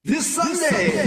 This Sunday,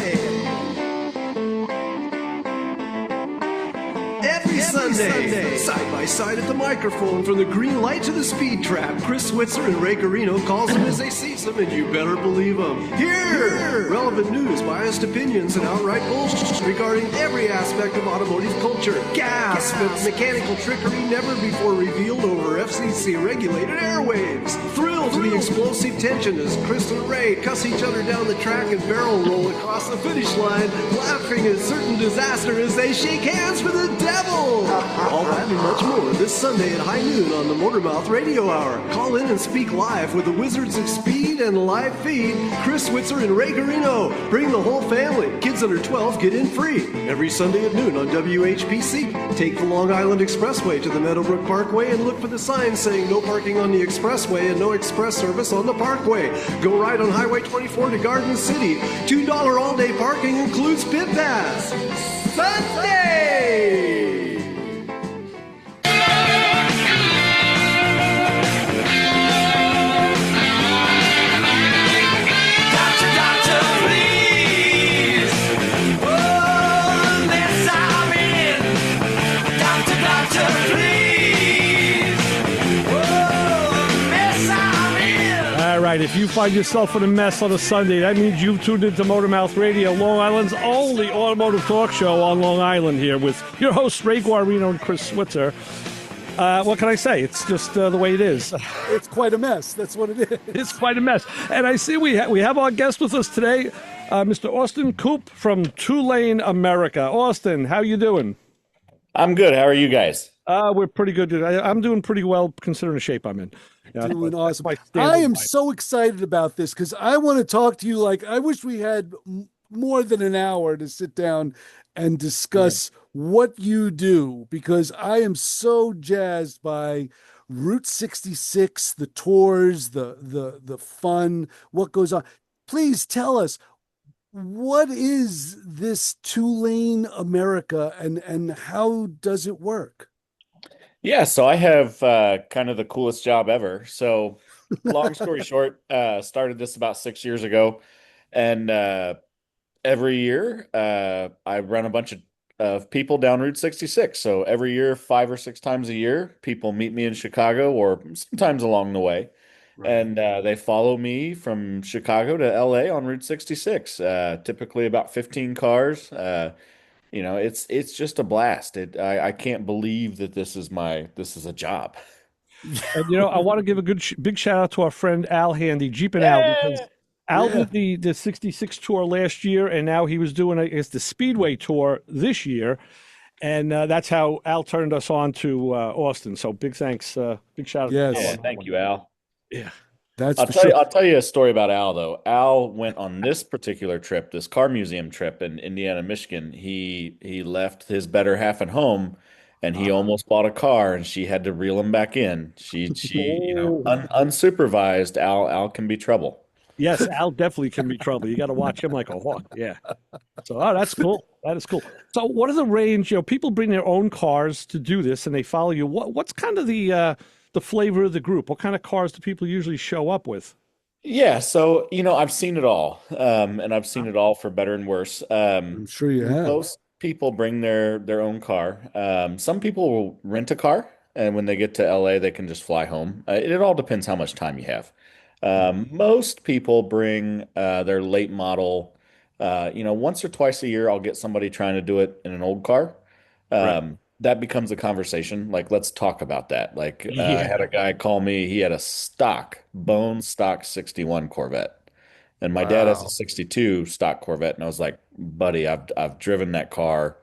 every Sunday, side by side at the microphone, from the green light to the speed trap, Chris Switzer and Ray Carino calls them as they sees them, and you better believe them. Here, relevant news, biased opinions, and outright bullshit regarding every aspect of automotive culture. Gas, but mechanical trickery never before revealed over FCC-regulated airwaves. Thrill to the explosive tension as Chris and Ray cuss each other down the track and barrel roll across the finish line, laughing at certain disaster as they shake hands for the devil. All that and much more this Sunday at high noon on the Motormouth Radio Hour. Call in and speak live with the Wizards of Speed and live feed, Chris Switzer and Ray Garino. Bring the whole family. Kids under 12 get in free. Every Sunday at noon on WHPC. Take the Long Island Expressway to the Meadowbrook Parkway and look for the sign saying no parking on the expressway and no express service on the parkway. Go right on Highway 24 to Garden City. $2 all-day parking includes pit pass. Sunday! Right, if you find yourself in a mess on a Sunday, that means you've tuned into Motormouth Radio, Long Island's only automotive talk show on Long Island, here with your hosts, Ray Guarino and Chris Switzer. What can I say? It's just the way it is. It's quite a mess. That's what it is. It's quite a mess. And I see we have our guest with us today, Mr. Austin Coop from Tulane, America. Austin, how you doing? I'm good. How are you guys? We're pretty good. I'm doing pretty well considering the shape I'm in. Doing awesome. I am so excited about this because I want to talk to you. Like, I wish we had more than an hour to sit down and discuss what you do, because I am so jazzed by Route 66, the tours, the fun, what goes on. Please tell us, what is this Tulane America, and how does it work? Yeah, so I have kind of the coolest job ever. So long story short, started this about 6 years ago. And every year I run a bunch of people down Route 66. So every year, 5 or 6 times a year, people meet me in Chicago or sometimes along the way. Right. And they follow me from Chicago to LA on Route 66, typically about 15 cars. It's just a blast. I can't believe that this is a job. And I want to give a big shout out to our friend Al Handy, Jeep and Al, because Al did the 66 tour last year, and now he was doing the Speedway tour this year, and that's how Al turned us on to Austin. So big thanks, big shout out. Yes. Yeah, thank you, Al. Yeah. I'll tell you a story about Al, though. Al went on this particular trip, this car museum trip in Indiana, Michigan. He left his better half at home, and he almost bought a car, and she had to reel him back in. She unsupervised. Al can be trouble. Yes, Al definitely can be trouble. You got to watch him like a hawk. Yeah. So, that's cool. That is cool. So, what is the range? People bring their own cars to do this, and they follow you. What's kind of the flavor of the group? What kind of cars do people usually show up with? Yeah, so I've seen it all, and I've seen it all for better and worse. I'm sure you have. Most people bring their own car. Some people will rent a car, and when they get to LA, they can just fly home. It all depends how much time you have. Most people bring their late model. Once or twice a year, I'll get somebody trying to do it in an old car. Right. That becomes a conversation. Like, let's talk about that. Like, I had a guy call me. He had a bone stock 61 Corvette, and my dad has a 62 stock Corvette. And I was like, buddy, I've driven that car.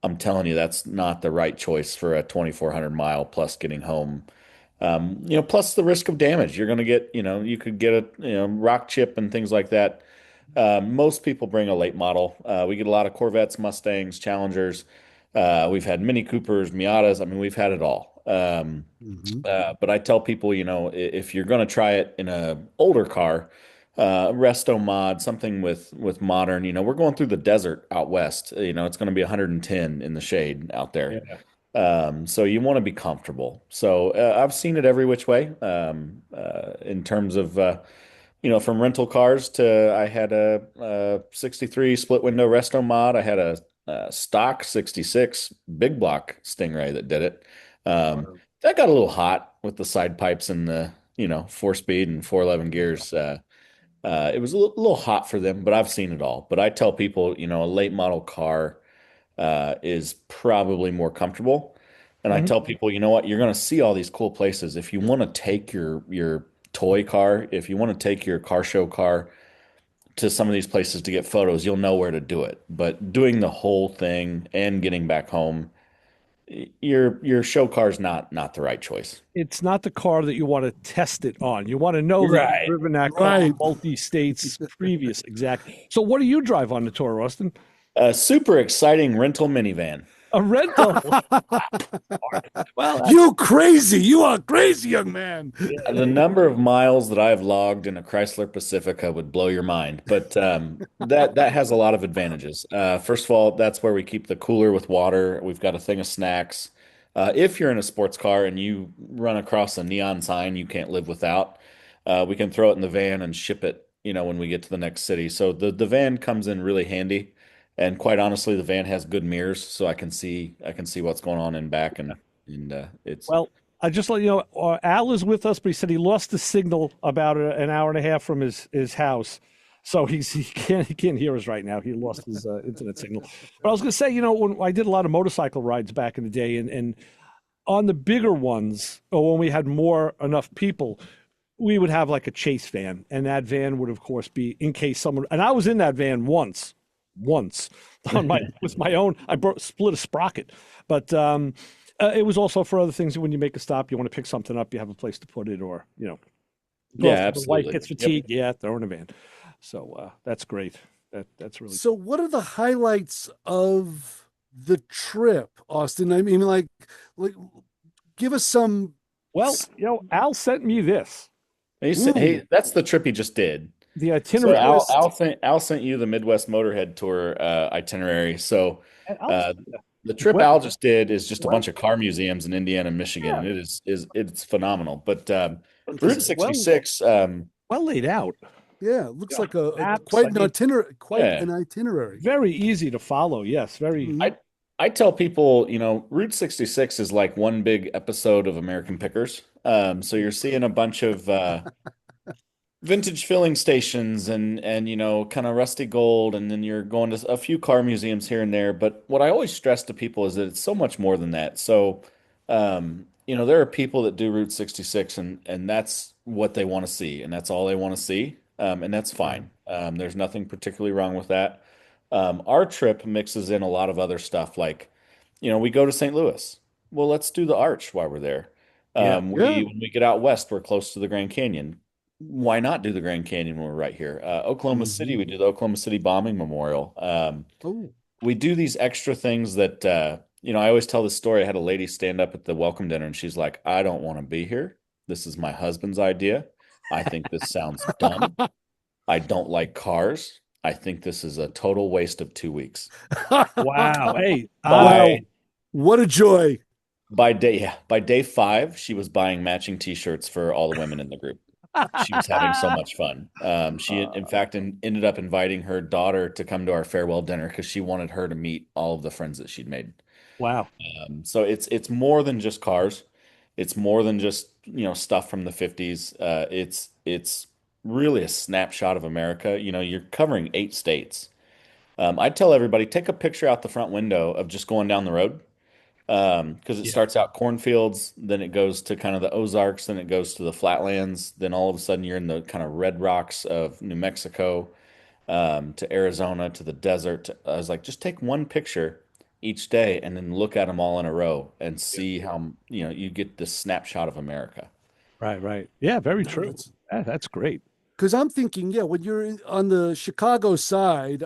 I'm telling you, that's not the right choice for a 2,400 mile plus getting home. Plus the risk of damage. You're going to get, you could get a rock chip and things like that. Most people bring a late model. We get a lot of Corvettes, Mustangs, Challengers. We've had Mini Coopers, Miatas. I mean, we've had it all. But I tell people, if you're going to try it in an older car, resto mod, something with modern, we're going through the desert out west. It's going to be 110 in the shade out there. Yeah. So you want to be comfortable. So I've seen it every which way in terms of from rental cars to I had a 63 split window resto mod. I had a stock 66 big block Stingray that did it. Wow. That got a little hot with the side pipes and the, 4 speed and 411 gears. It was a little hot for them, but I've seen it all. But I tell people, a late model car is probably more comfortable. And I Mhm. tell people, you know what, you're going to see all these cool places. If you want to take your toy car, if you want to take your car show car to some of these places to get photos, you'll know where to do it. But doing the whole thing and getting back home, your show car is not the right choice. It's not the car that you want to test it on. You want to know that you've Right. driven that car Right. multi-states previous. Exactly. So what do you drive on the tour, Austin? A super exciting rental minivan. A rental. Well, You crazy. You are crazy, young man. The number of miles that I've logged in a Chrysler Pacifica would blow your mind, but that has a lot of advantages. First of all, that's where we keep the cooler with water. We've got a thing of snacks. If you're in a sports car and you run across a neon sign you can't live without, we can throw it in the van and ship it, when we get to the next city. So the van comes in really handy, and quite honestly, the van has good mirrors, so I can see what's going on in back, and it's well, I just let you know, Al is with us, but he said he lost the signal about an hour and a half from his house. So he can't hear us right now. He lost his internet signal. But I was going to say, when I did a lot of motorcycle rides back in the day, and on the bigger ones, or when we had enough people, we would have like a chase van, and that van would, of course, be in case someone. And I was in that van once on my with my own. I split a sprocket, but it was also for other things. When you make a stop, you want to pick something up, you have a place to put it, or yeah, the wife absolutely. gets Yep. fatigued, yeah, throw in a van. So that's great. That's really So, what are the highlights of the trip, Austin? I mean, like, give us some. well. Al sent me this He said, Ooh, "Hey, that's the trip he just did." the So itinerary. Al sent you the Midwest Motorhead Tour itinerary. So And Al, uh, the trip well, Al just did is just a well, bunch of car museums in Indiana and Michigan, yeah, and it's phenomenal. But Route interesting. 66, well laid out. Yeah, it looks Yeah, like a maps. quite I an mean, itinerary. Quite yeah, an itinerary. very easy to follow. Yes, very. Mhm. I tell people, Route 66 is like one big episode of American Pickers. So you're seeing a bunch of vintage filling stations and kind of rusty gold, and then you're going to a few car museums here and there. But what I always stress to people is that it's so much more than that. So there are people that do Route 66, and that's what they want to see, and that's all they want to see, and that's Right. fine. There's nothing particularly wrong with that. Our trip mixes in a lot of other stuff, like we go to St. Louis. Well, let's do the Arch while we're there. Yeah. Yeah. When we get out west, we're close to the Grand Canyon. Why not do the Grand Canyon when we're right here? Oklahoma City, Hmm. we do the Oklahoma City Bombing Memorial. Oh. We do these extra things that, I always tell this story. I had a lady stand up at the welcome dinner and she's like, I don't want to be here. This is my husband's idea. I think this sounds dumb. I don't like cars. I think this is a total waste of 2 weeks. Wow. Hey, Wow. By What a joy. by day 5, she was buying matching t-shirts for all the women in the group. She was having so much fun. She, in fact, ended up inviting her daughter to come to our farewell dinner because she wanted her to meet all of the friends that she'd made. wow. So it's more than just cars. It's more than just stuff from the 50s. It's really a snapshot of America. You're covering 8 states. I'd tell everybody take a picture out the front window of just going down the road, because it Yeah. starts out cornfields, then it goes to kind of the Ozarks, then it goes to the flatlands, then all of a sudden you're in the kind of red rocks of New Mexico, to Arizona, to the desert. I was like, just take one picture each day and then look at them all in a row and see how, you get this snapshot of America. Right. Right. Yeah. Very No, true. that's That's great. because I'm thinking, yeah, when you're on the Chicago side,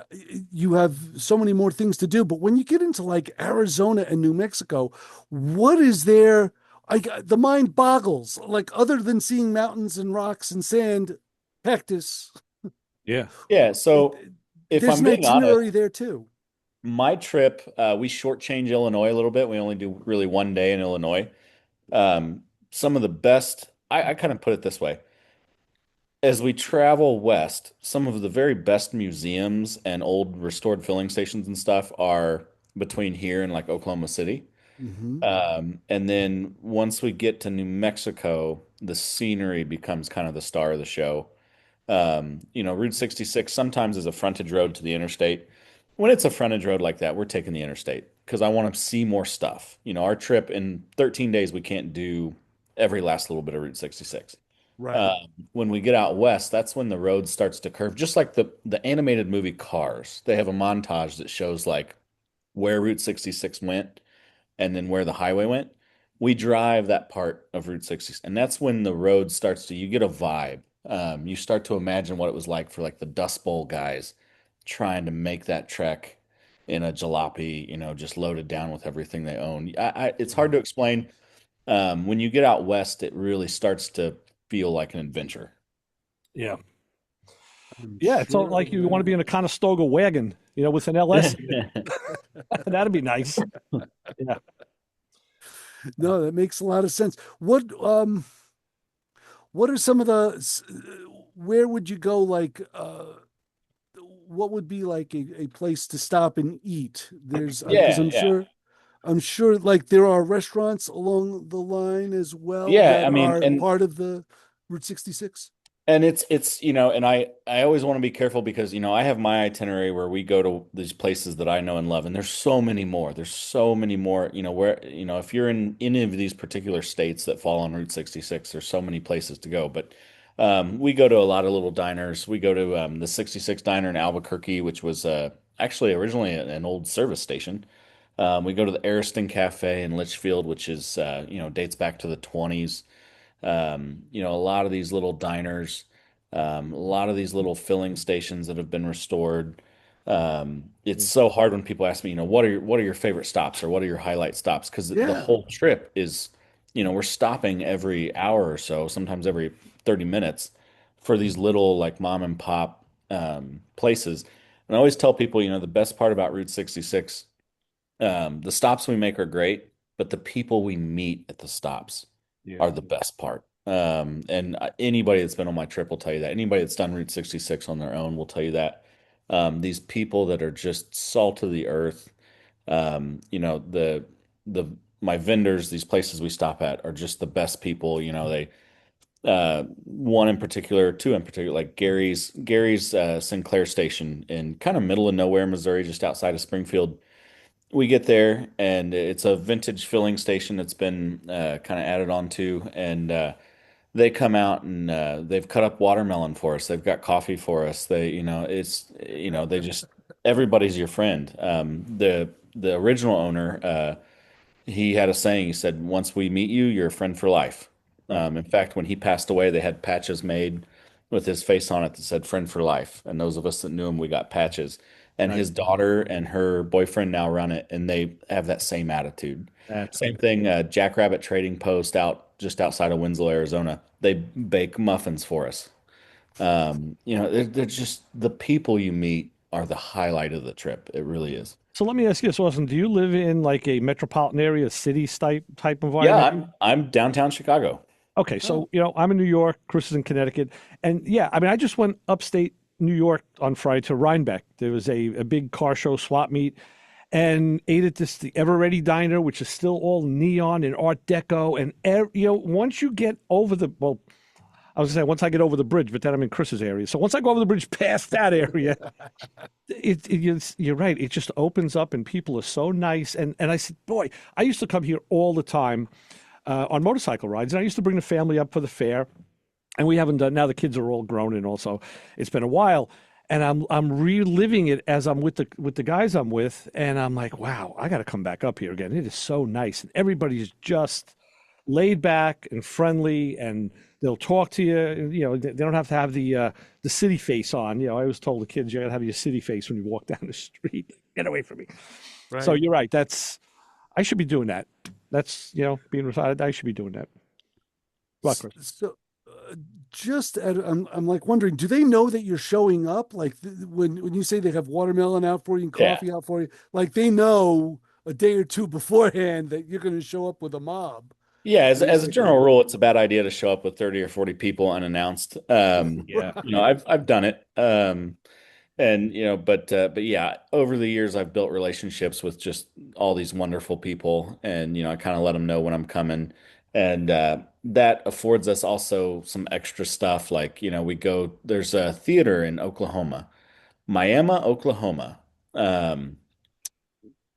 you have so many more things to do. But when you get into like Arizona and New Mexico, what is there? The mind boggles. Like other than seeing mountains and rocks and sand, cactus, Yeah. Yeah, it, so if there's I'm an being honest, itinerary there too. my trip, we shortchange Illinois a little bit. We only do really one day in Illinois. Some of the best, I kind of put it this way. as we travel west, some of the very best museums and old restored filling stations and stuff are between here and like Oklahoma City. Hmm. And then once we get to New Mexico, the scenery becomes kind of the star of the show. Route 66 sometimes is a frontage road to the interstate. When it's a frontage road like that, we're taking the interstate because I want to see more stuff. Our trip in 13 days, we can't do every last little bit of Route 66. Right. Um, when we get out west, that's when the road starts to curve, just like the animated movie Cars. They have a montage that shows like where Route 66 went and then where the highway went. We drive that part of Route 66, and that's when the road starts to, you get a vibe. You start to imagine what it was like for like the Dust Bowl guys trying to make that trek in a jalopy, just loaded down with everything they own. It's hard to explain. When you get out west, it really starts to feel like an adventure. Yeah. I'm Yeah, it's all sure like of you want to be that. in a Conestoga wagon, with an LS in it. That'd be nice. Yeah. No, that makes a lot of sense. What are some of where would you go like what would be like a place to stop and eat? There's because Yeah, yeah. I'm sure like there are restaurants along the line as well Yeah, that I mean, are and part of the Route 66. And it's and I always want to be careful because I have my itinerary where we go to these places that I know and love, and there's so many more. There's so many more. Where if you're in any of these particular states that fall on Route 66, there's so many places to go. But we go to a lot of little diners. We go to the 66 Diner in Albuquerque, which was actually originally an old service station. We go to the Ariston Cafe in Litchfield, which is dates back to the 20s. A lot of these little diners, a lot of these little filling stations that have been restored. It's so hard when people ask me, what are your favorite stops or what are your highlight stops? Because the Yeah. whole trip is, we're stopping every hour or so, sometimes every 30 minutes for these little like mom and pop places. And I always tell people, the best part about Route 66, the stops we make are great, but the people we meet at the stops Yeah. are the best part. And anybody that's been on my trip will tell you that. Anybody that's done Route 66 on their own will tell you that. These people that are just salt of the earth, the my vendors, these places we stop at are just the best people. They one in particular, two in particular, like Gary's Sinclair Station in kind of middle of nowhere, Missouri, just outside of Springfield. We get there and it's a vintage filling station that's been kind of added on to, and they come out and they've cut up watermelon for us. They've got coffee for us. They just everybody's your friend. The original owner, he had a saying. He said, "Once we meet you, you're a friend for life." Right. In fact, when he passed away, they had patches made with his face on it that said "Friend for Life." And those of us that knew him, we got patches. And Right. his daughter and her boyfriend now run it, and they have that same attitude. That's Same thing, Jackrabbit Trading Post out just outside of Winslow, Arizona. They bake muffins for us. They're just the people you meet are the highlight of the trip. It really is. so. Let me ask you this, Austin. Do you live in like a metropolitan area, city type Yeah, environment? I'm downtown Chicago. Okay, Oh, so I'm in New York, Chris is in Connecticut, and yeah, I mean, I just went upstate New York on Friday to Rhinebeck. There was a big car show swap meet, and ate at the Ever Ready Diner, which is still all neon and Art Deco, and once you get over I was gonna say once I get over the bridge, but then I'm in Chris's area. So once I go over the bridge past that area, you're right. It just opens up, and people are so nice. And I said, boy, I used to come here all the time on motorcycle rides, and I used to bring the family up for the fair. And we haven't done now. The kids are all grown, and also it's been a while. And I'm reliving it as I'm with the guys I'm with, and I'm like, wow, I got to come back up here again. It is so nice, and everybody's just laid back and friendly, and they'll talk to you. They don't have to have the city face on. I always told the kids you got to have your city face when you walk down the street. Get away from me. So right. you're right. I should be doing that. That's being retired. I should be doing that. What, Chris? So, I'm like wondering, do they know that you're showing up? Like when you say they have watermelon out for you and Yeah. coffee out for you, like they know a day or two beforehand that you're going to show up with a mob. Yeah, as a general rule, it's a bad idea to show up with 30 or 40 people unannounced. Yeah. I've done it. And but yeah, over the years I've built relationships with just all these wonderful people, and I kind of let them know when I'm coming, and that affords us also some extra stuff. Like there's a theater in Oklahoma, Miami, Oklahoma. Um,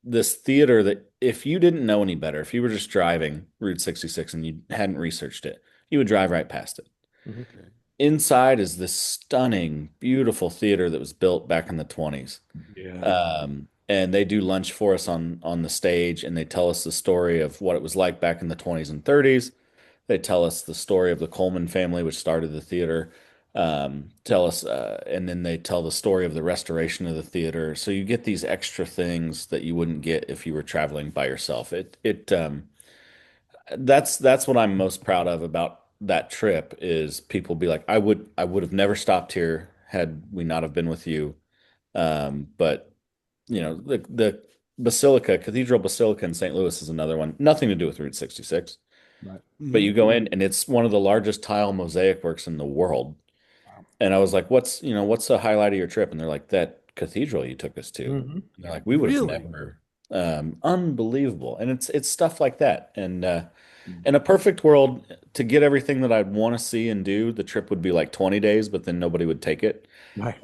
this theater that if you didn't know any better, if you were just driving Route 66 and you hadn't researched it, you would drive right past it. Mhm. Okay. Inside is this stunning, beautiful theater that was built back in the 20s. Yeah. And they do lunch for us on the stage, and they tell us the story of what it was like back in the 20s and 30s. They tell us the story of the Coleman family, which started the theater. Tell us, and then they tell the story of the restoration of the theater. So you get these extra things that you wouldn't get if you were traveling by yourself. That's what I'm most proud of about that trip is people be like, I would have never stopped here had we not have been with you. But the Cathedral Basilica in St. Louis is another one. Nothing to do with Route 66. Right. But Mhm. you go in and it's one of the largest tile mosaic works in the world. Wow. And I was like, what's the highlight of your trip? And they're like, that cathedral you took us to. Hmm. And they're like, we would have Really? never, unbelievable. And it's stuff like that. And in a perfect world, to get everything that I'd want to see and do, the trip would be like 20 days, but then nobody would take it. Right.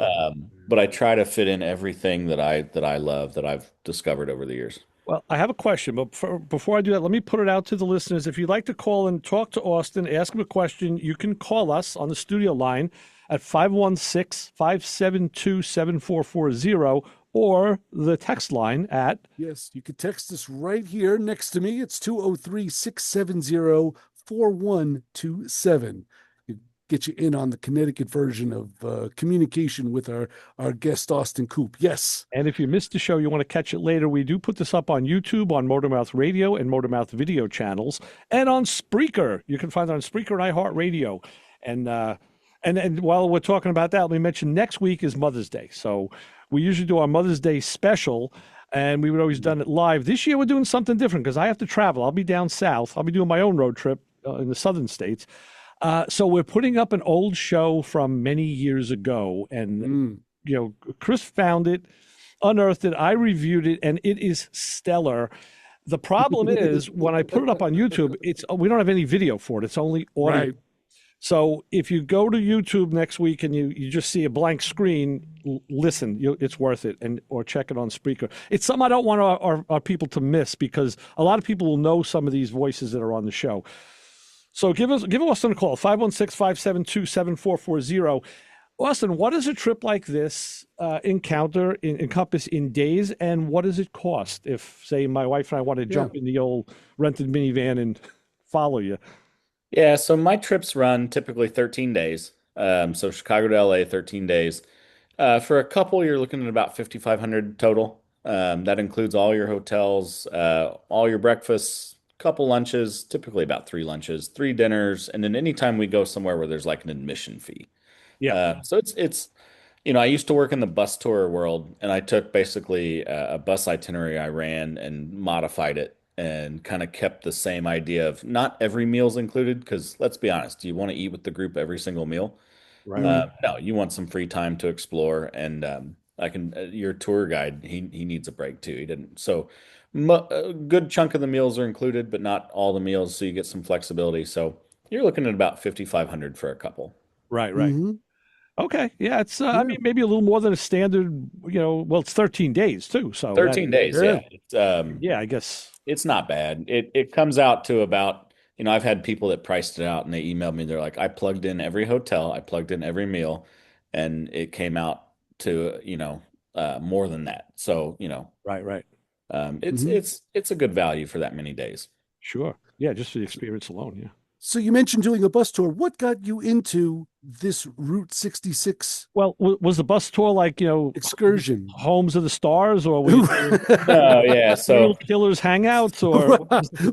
But I try to fit in everything that I love that I've discovered over the years. Well, I have a question, but before I do that, let me put it out to the listeners. If you'd like to call and talk to Austin, ask him a question, you can call us on the studio line at 516-572-7440 or the text line at Yes, you could text us right here next to me. It's 203-670-4127. Get you in on the Connecticut version of communication with our guest, Austin Coop. Yes. And if you missed the show, you want to catch it later, we do put this up on YouTube, on Motormouth Radio and Motormouth Video channels, and on Spreaker. You can find it on Spreaker and iHeartRadio. And while we're talking about that, let me mention next week is Mother's Day. So we usually do our Mother's Day special, and we would always done it live. This year we're doing something different because I have to travel. I'll be down south. I'll be doing my own road trip in the southern states. So we're putting up an old show from many years ago, and Chris found it, unearthed it. I reviewed it, and it is stellar. The problem is when I put it up on YouTube, we don't have any video for it. It's only audio. Right. So if you go to YouTube next week and you just see a blank screen, listen, it's worth it, or check it on Spreaker. It's something I don't want our people to miss because a lot of people will know some of these voices that are on the show. So give Austin a call, 516-572-7440. Austin, what does a trip like this encompass in days, and what does it cost if, say, my wife and I want to jump in the old rented minivan and follow you? Yeah, so my trips run typically 13 days. So Chicago to LA, 13 days. For a couple, you're looking at about 5,500 total. That includes all your hotels, all your breakfasts, couple lunches, typically about 3 lunches, 3 dinners, and then anytime we go somewhere where there's like an admission fee. Yeah. So it's I used to work in the bus tour world, and I took basically a bus itinerary I ran and modified it and kind of kept the same idea of not every meal's included, because let's be honest, do you want to eat with the group every single meal? Right. No, you want some free time to explore, and your tour guide, he needs a break too. He didn't. So a good chunk of the meals are included, but not all the meals, so you get some flexibility. So you're looking at about 5,500 for a couple. Right. Mm-hmm. Okay. Yeah, it's I Yeah. mean maybe a little more than a standard, well, it's 13 days too. So 13 days, yeah. yeah, I guess. It's not bad. It comes out to about, I've had people that priced it out and they emailed me. They're like, I plugged in every hotel, I plugged in every meal, and it came out to, more than that. So, Right. it's Mhm. it's a good value for that many days. Sure. Yeah, just for the experience alone, yeah. So you mentioned doing a bus tour. What got you into this Route 66 Well, was the bus tour like, excursion? Homes of the Stars, or were you doing Oh, yeah. serial So killers hangouts, or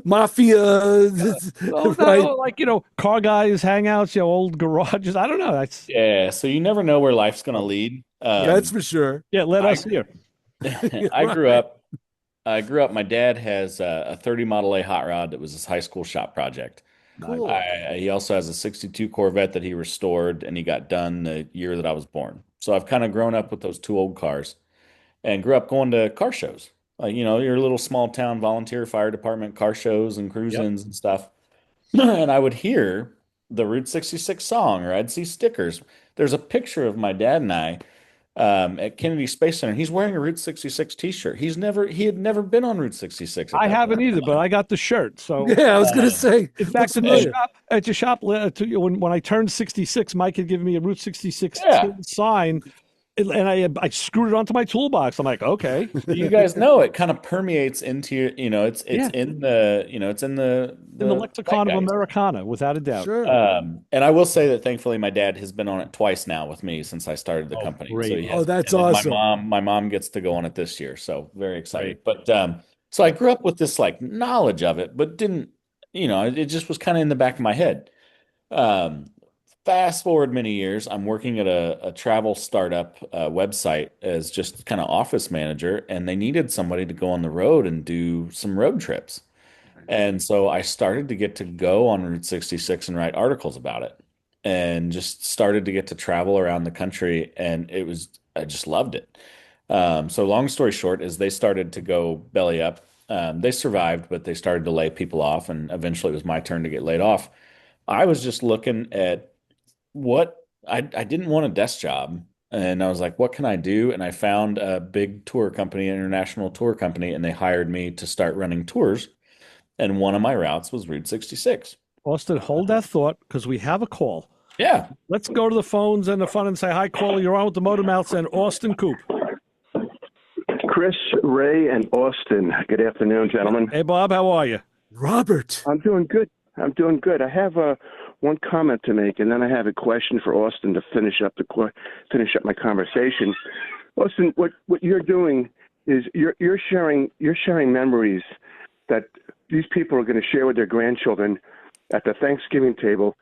Mafia, oh right? no, like car guys hangouts, old garages. I don't know. That's yeah, so you never know where life's gonna lead. That's for sure. let us hear. I grew up I grew up. My dad has a 30 Model A hot rod that was his high school shop project. Cool. He also has a 62 Corvette that he restored and he got done the year that I was born. So I've kind of grown up with those two old cars and grew up going to car shows. Like, your little small town volunteer fire department car shows and Yep. cruise-ins and stuff. And I would hear the Route 66 song or I'd see stickers. There's a picture of my dad and I at Kennedy Space Center. He's wearing a Route 66 t-shirt. He had never been on Route 66 at I that haven't point. either, but I got the shirt. So Yeah, I was going to say. in fact, familiar. at your shop, when I turned 66, Mike had given me a Route 66 Yeah. sign, and I screwed it onto my toolbox. I'm like, okay. You guys know it kind of permeates into your, it's Yeah. in the, it's in the lexicon of zeitgeist. Americana, without a doubt. Sure. And I will say that thankfully my dad has been on it twice now with me since I started the company. great. So he has, That's and then awesome. My mom gets to go on it this year, so very excited. But so I grew up with this like knowledge of it, but didn't, it just was kind of in the back of my head. Um, Fast forward many years, I'm working at a travel startup website as just kind of office manager, and they needed somebody to go on the road and do some road trips. And so I started to get to go on Route 66 and write articles about it, and just started to get to travel around the country, and I just loved it. So long story short is they started to go belly up. They survived, but they started to lay people off, and eventually it was my turn to get laid off. I was just looking at what I didn't want a desk job. And I was like, what can I do? And I found a big tour company, international tour company, and they hired me to start running tours. And one of my routes was Route 66. Austin, hold that thought because we have a call. Yeah. Let's go to the phones and the fun and say, hi, caller. You're on with the Motor Mouths and Austin Coop. Chris, Ray, and Austin. Good afternoon, gentlemen. Hey, Bob, how are you? Robert. I'm doing good. I have one comment to make, and then I have a question for Austin to finish up my conversation. Austin, what you're doing is you're sharing memories that these people are going to share with their grandchildren at the Thanksgiving table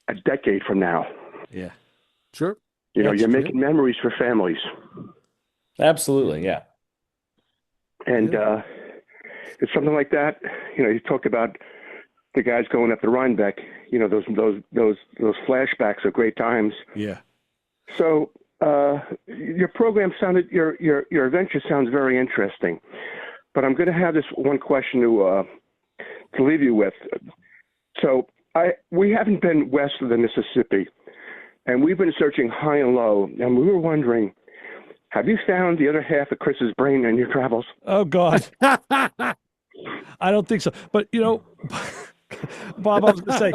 a decade from now. Yeah. Sure. You're true. making memories for families. Absolutely. Yeah. And it's something like that. You talked about the guys going up the Rhinebeck. Those flashbacks of great times. Yeah. So your program your venture sounds very interesting. But I'm going to have this one question to leave you with. So we haven't been west of the Mississippi, and we've been searching high and low, and we were wondering, have you found the other half of Chris's brain in your travels? Oh, God. I don't think so. But, Bob, I was going to say,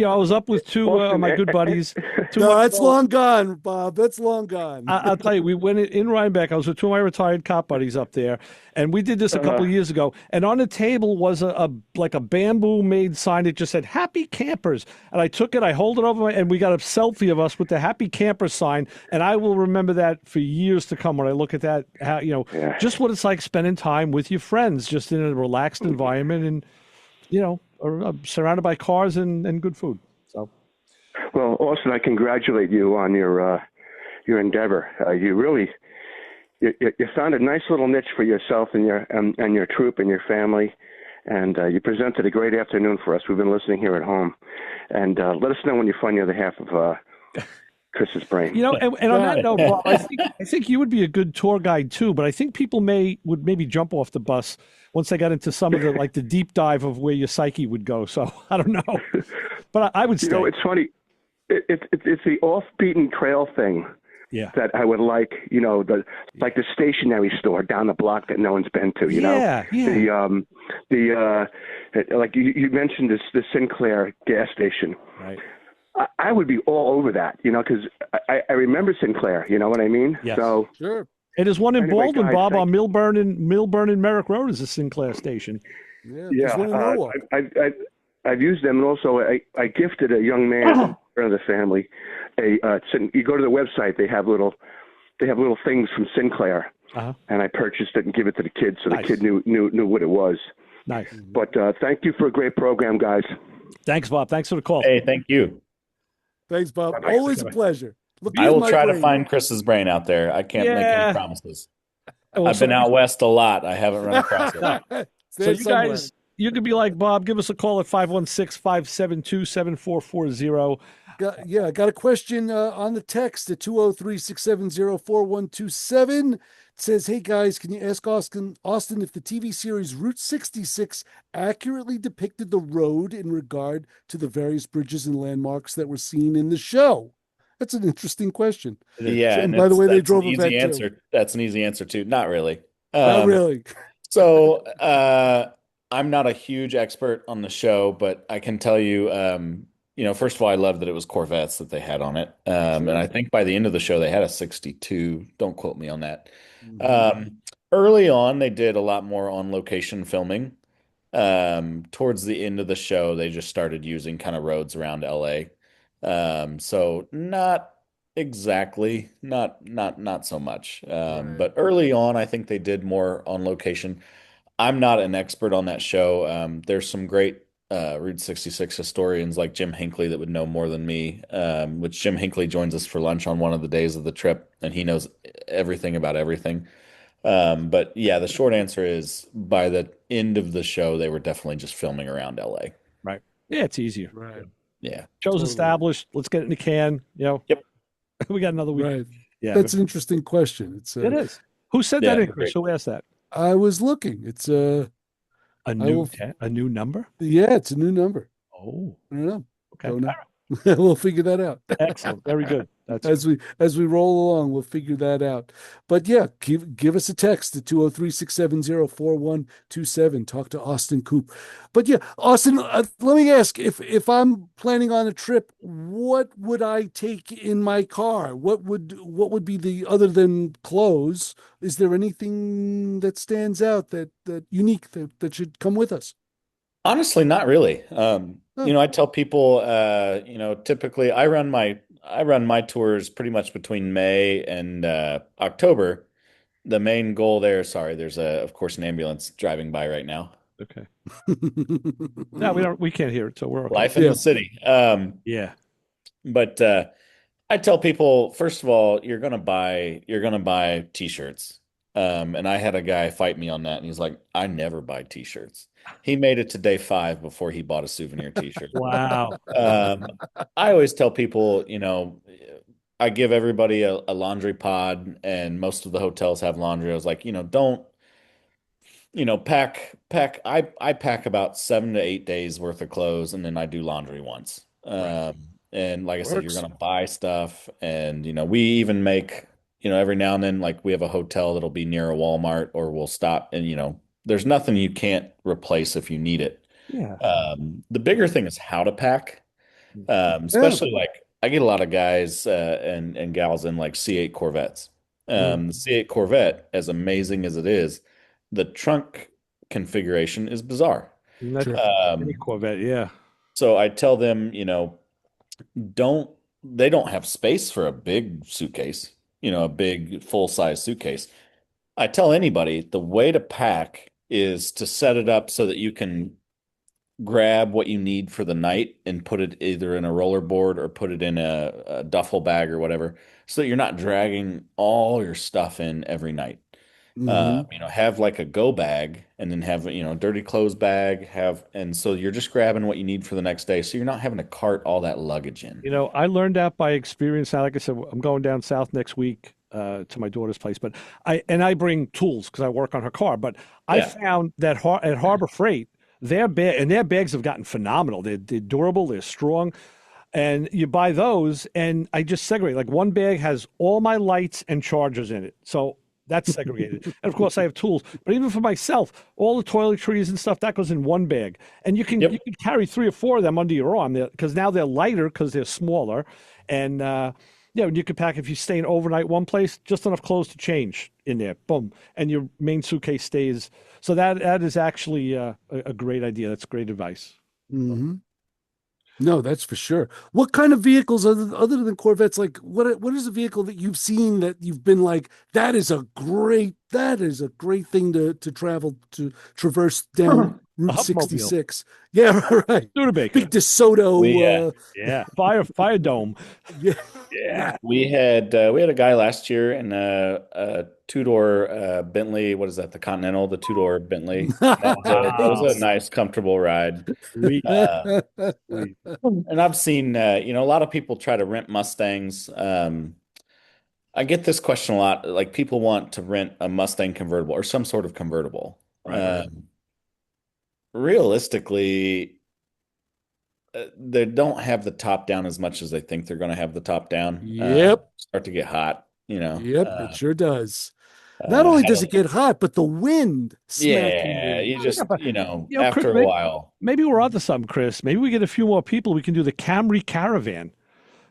I was up with two of my good buddies. No, that's long gone, Bob. That's long gone. I'll tell you, we went in Rhinebeck. I was with two of my retired cop buddies up there, and we did this a couple of years ago. And on the table was a bamboo made sign that just said "Happy Campers." And I took it, I hold it over, and we got a selfie of us with the Happy Camper sign. And I will remember that for years to come when I look at that. Just what it's like spending time with your friends, just in a relaxed environment, and surrounded by cars and good food. So, well, Austin, I congratulate you on your endeavor. You found a nice little niche for yourself and your troop and your family, and you presented a great afternoon for us. We've been listening here at home, and let us know when you find the other half of Chris's brain. And on that note, Bob, I think you would be a good tour guide too. But I think people would maybe jump off the bus once they got into some of the deep dive of where your psyche would go. So I don't know, but I would stay. It's funny. It's the off-beaten trail thing. Yeah. That I would like, like the stationery store down the block that no one's been to, Yeah. Like you mentioned the Sinclair gas station. Right. I would be all over that, because I remember Sinclair, you know what I mean? Yes. So Sure. And there's one in Anyway, Baldwin, guys, Bob, on Millburn and Merrick Road is a Sinclair station. Yeah. yeah, there's one in Norwalk. I've used them, and also I gifted a young man, friend of the family, you go to the website, they have little things from Sinclair, and I purchased it and give it to the kid, so Nice. the kid knew what it was. Nice. But thank you for a great program, guys. Thanks, Bob. Thanks for the call. Hey, thank you. Thanks, Bob. Bye-bye. Always a pleasure. Look I at will my try to brain. find Chris's brain out there. I can't make any promises. Well, I've been out west a lot. I haven't run across it. So you guys, you could be like Bob. Give us a call at 516-572-7440. I got a question on the text at 203-670-4127. It says, hey guys, can you ask Austin if the TV series Route 66 accurately depicted the road in regard to the various bridges and landmarks that were seen in the show? That's an interesting question. Yeah, and by the way, they drove a vet answer. too. That's an easy answer too. Not really. Not really. So I'm not a huge expert on the show, but I can tell you, first of all, I love that it was Corvettes that they had on it. And I think by the end of the show, they had a 62. Don't quote me on that. Early on, they did a lot more on location filming. Towards the end of the show, they just started using kind of roads around LA. So not exactly, not so much. But early on, I think they did more on location. I'm not an expert on that show. There's some great Route 66 historians like Jim Hinckley that would know more than me, which Jim Hinckley joins us for lunch on one of the days of the trip, and he knows everything about everything. But yeah, the short answer is by the end of the show, they were definitely just filming around LA. Right. Yeah, it's easier. Right. Yeah. Show's established. Let's get it in the can. Yep. We got another week. Right. Yeah. That's an interesting question. It is. Who said that in English? Who asked that? I was looking. It's a new number? Yeah, it's a new number. Oh. I don't know. Okay. Don't know. We'll figure that out. Excellent. Very good. As we roll along, we'll figure that out. But yeah, give us a text at 203-670-4127. Talk to Austin Coop. But yeah, Austin, let me ask, if I'm planning on a trip, what would I take in my car? What would be the, other than clothes, is there anything that stands out that unique that should come with us? Honestly, not really. I tell people, typically I run my tours pretty much between May and October. The main goal there, sorry, there's of course an ambulance driving by right now. Okay. No, we can't hear it, so we're okay. Life in the city. Yeah. But I tell people, first of all, you're gonna buy t-shirts. And I had a guy fight me on that, and he's like, I never buy t-shirts. He made it to day 5 before he bought a souvenir t-shirt. Wow. I always tell people, I give everybody a laundry pod, and most of the hotels have laundry. I was like, don't, pack. I pack about 7 to 8 days worth of clothes, and then I do laundry once. And like I said, you're going to buy stuff, and we even make, every now and then, like we have a hotel that'll be near a Walmart, or we'll stop, and there's nothing you can't replace if you need it. Yeah. The bigger thing is how to pack, especially like I get a lot of guys and gals in like C8 Corvettes. The C8 Corvette, as amazing as it is, the trunk configuration is bizarre. Any Corvette, yeah. So I tell them, they don't have space for a big suitcase, a big full-size suitcase. I tell anybody the way to pack is to set it up so that you can grab what you need for the night and put it either in a rollerboard or put it in a duffel bag or whatever, so that you're not dragging all your stuff in every night. Have like a go bag, and then have, dirty clothes bag, and so you're just grabbing what you need for the next day. So you're not having to cart all that luggage in. I learned that by experience. Now, like I said, I'm going down south next week to my daughter's place, but I bring tools because I work on her car. But I found that at Harbor Freight, their bags have gotten phenomenal. They're durable, they're strong. And you buy those, and I just segregate. Like one bag has all my lights and chargers in it. So that's segregated. And of course, I have tools. But even for myself, all the toiletries and stuff, that goes in one bag. And you can carry 3 or 4 of them under your arm, because now they're lighter because they're smaller. And you can pack, if you're staying overnight one place, just enough clothes to change in there. Boom. And your main suitcase stays. So that is actually a great idea. That's great advice. Mm-hmm. No, that's for sure. What kind of vehicles other than Corvettes? Like, what is a vehicle that you've seen that you've been like, that is a great thing to traverse down Route Hupmobile. 66. Yeah, right. Studebaker. Big DeSoto. Yeah. Fire dome. Yeah. Yeah. We had a guy last year in a two-door Bentley. What is that? The Continental, the two-door Bentley. That was a nice, comfortable ride. Sweet. Uh, Sweet. and I've seen a lot of people try to rent Mustangs. I get this question a lot. Like people want to rent a Mustang convertible or some sort of convertible. Right. Realistically, they don't have the top down as much as they think they're going to have the top down. Yep. Start to get hot, Yep, it sure does. Not only does it get hot, but the wind smacking yeah, you. you just, Chris, after a while. Maybe we're onto something, Chris. Maybe we get a few more people. We can do the Camry Caravan.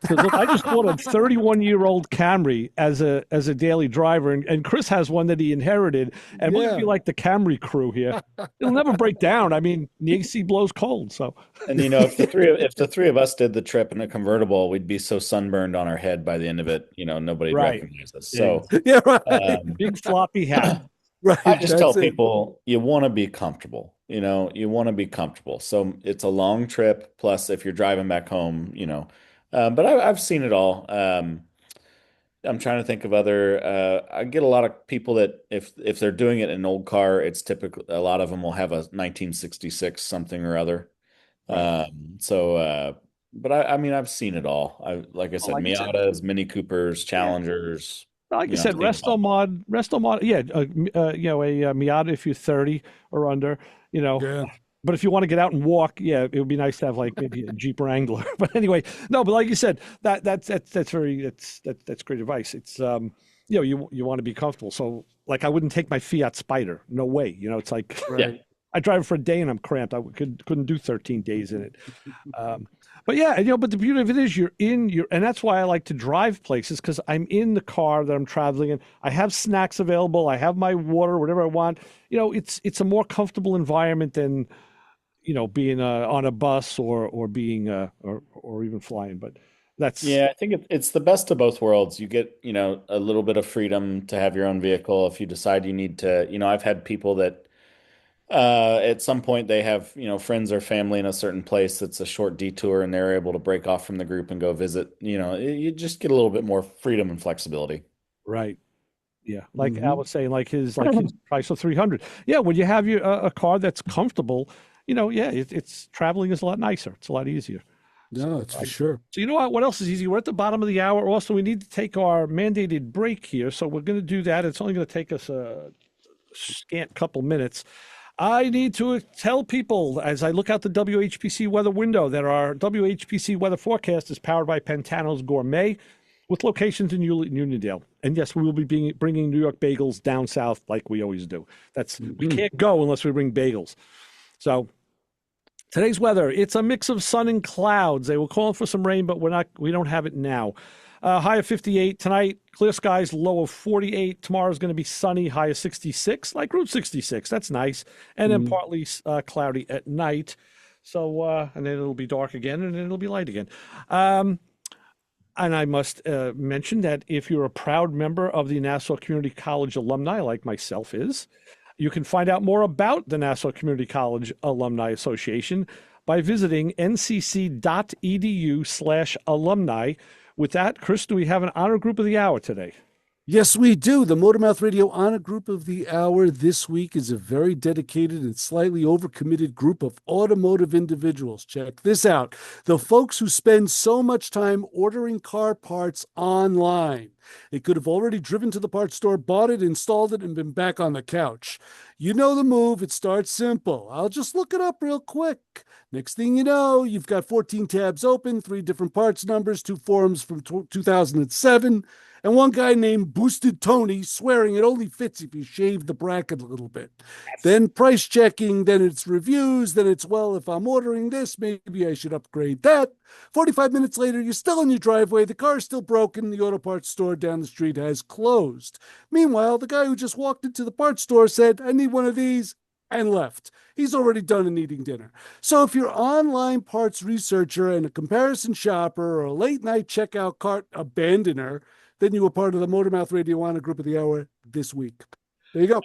Because look, I just bought a 31-year-old Camry as a daily driver, and Chris has one that he inherited, and we'll be like the Camry crew here. It'll never break down. I mean, the AC blows cold, so. And if the three of us did the trip in a convertible, we'd be so sunburned on our head by the end of it, nobody'd recognize us. So yeah, right. Big floppy hat. Right. I just tell people you want to be comfortable. You want to be comfortable. So it's a long trip. Plus, if you're driving back home, but I've seen it all. I'm trying to think of other. I get a lot of people that if they're doing it in an old car, it's typically a lot of them will have a 1966 something or other. But I mean, I've seen it all. Like I said, Miatas, Mini Coopers, Challengers. Like you said, Resto Mod, yeah, a Miata if you're 30 or under, Yeah. But if you want to get out and walk, yeah, it would be nice to have like maybe a Jeep Wrangler. But anyway, no, but like you said, that's great advice. It's you want to be comfortable. So like I wouldn't take my Fiat Spider. No way. It's like I drive it for a day and I'm cramped. I couldn't do 13 days in it. But yeah, but the beauty of it is and that's why I like to drive places, because I'm in the car that I'm traveling in. I have snacks available. I have my water, whatever I want. It's a more comfortable environment than, being on a bus or being or even flying. But that's I think it's the best of both worlds. You get a little bit of freedom to have your own vehicle if you decide you need to. I've had people that. At some point they have, friends or family in a certain place that's a short detour and they're able to break off from the group and go visit. You just get a little bit more freedom and flexibility. Right. Yeah. Like Al was saying, like his Chrysler 300. Yeah. When you have a car that's comfortable, it's traveling is a lot nicer. It's a lot easier. No, it's for sure. So you know what else is easy? We're at the bottom of the hour. Also, we need to take our mandated break here. So we're going to do that. It's only going to take us a scant couple minutes. I need to tell people, as I look out the WHPC weather window, that our WHPC weather forecast is powered by Pantano's Gourmet, with locations in Uniondale. And yes, we will be bringing New York bagels down south like we always do. We can't go unless we bring bagels. So today's weather, it's a mix of sun and clouds. They were calling for some rain, but we don't have it now. High of 58 tonight, clear skies, low of 48. Tomorrow's going to be sunny, high of 66, like Route 66. That's nice. And then partly cloudy at night. So, and then it'll be dark again, and then it'll be light again. And I must mention that if you're a proud member of the Nassau Community College alumni, like myself is, you can find out more about the Nassau Community College Alumni Association by visiting ncc.edu/alumni. With that, Chris, do we have an honor group of the hour today? Yes, we do. The Motormouth Radio Honor Group of the Hour this week is a very dedicated and slightly overcommitted group of automotive individuals. Check this out. The folks who spend so much time ordering car parts online. They could have already driven to the parts store, bought it, installed it, and been back on the couch. You know the move. It starts simple. I'll just look it up real quick. Next thing you know, you've got 14 tabs open, 3 different parts numbers, 2 forums from 2007, and one guy named Boosted Tony swearing it only fits if you shave the bracket a little bit. Yes. Then price checking, then it's reviews, then it's, well, if I'm ordering this, maybe I should upgrade that. 45 minutes later, you're still in your driveway, the car's still broken, the auto parts store down the street has closed. Meanwhile, the guy who just walked into the parts store said, I need one of these, and left. He's already done and eating dinner. So if you're an online parts researcher and a comparison shopper or a late night checkout cart abandoner, then you were part of the Motormouth Radio Honor Group of the Hour this week. There you go.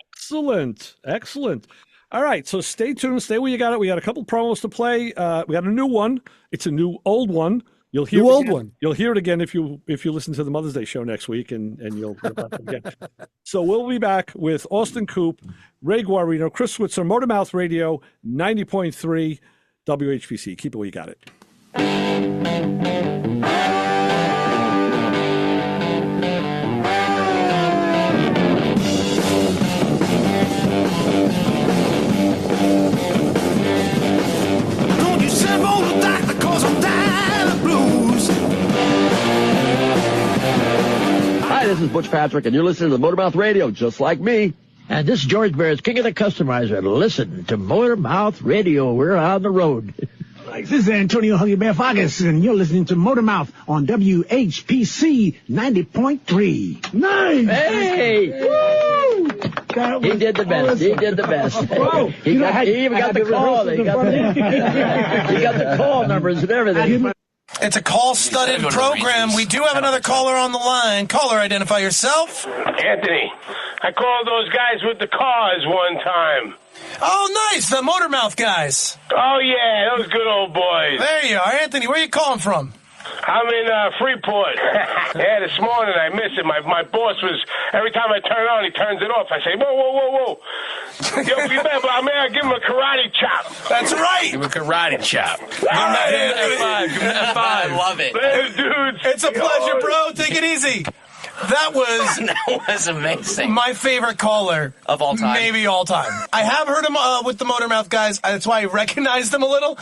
Excellent. All right, so stay tuned. Stay where you got it. We got a couple promos to play. We got a new one. It's a new old one. You'll hear New it old again. one. You'll hear it again if you listen to the Mother's Day show next week, and you'll hear about it again. So we'll be back with Austin Coop, Ray Guarino, Chris Switzer, Motormouth Radio, 90.3 WHPC. Keep it where you got it. Hi, this is Butch Patrick, and you're listening to Motormouth Radio, just like me. And this is George Barris, king of the customizer. Listen to Motormouth Radio. We're on the road. This is Antonio Huggy Bear Fargus, and you're listening to Motormouth on WHPC 90.3. Nice! Hey! Woo! He did the best. He did the best. He even got the call. He got the call numbers and everything. It's a call-studded program. We do have another caller on the line. Caller, identify yourself. Anthony, I called those guys with the cars one time. Oh, nice. The Motormouth guys. Oh, yeah, those good old boys. There you are. Anthony, where are you calling from? I'm in Freeport. Yeah, this morning I missed it. My boss was, every time I turn it on, he turns it off. I say, whoa. Yo, you better, I mean, I give him a karate chop. That's right. Give him a karate chop. Give him an F5. Give him an F5. I love it. Later, dudes. It's a pleasure, bro. Take it easy. That was amazing. My favorite caller of all time. Maybe all time. I have heard him with the Motormouth guys. That's why I recognized them a little.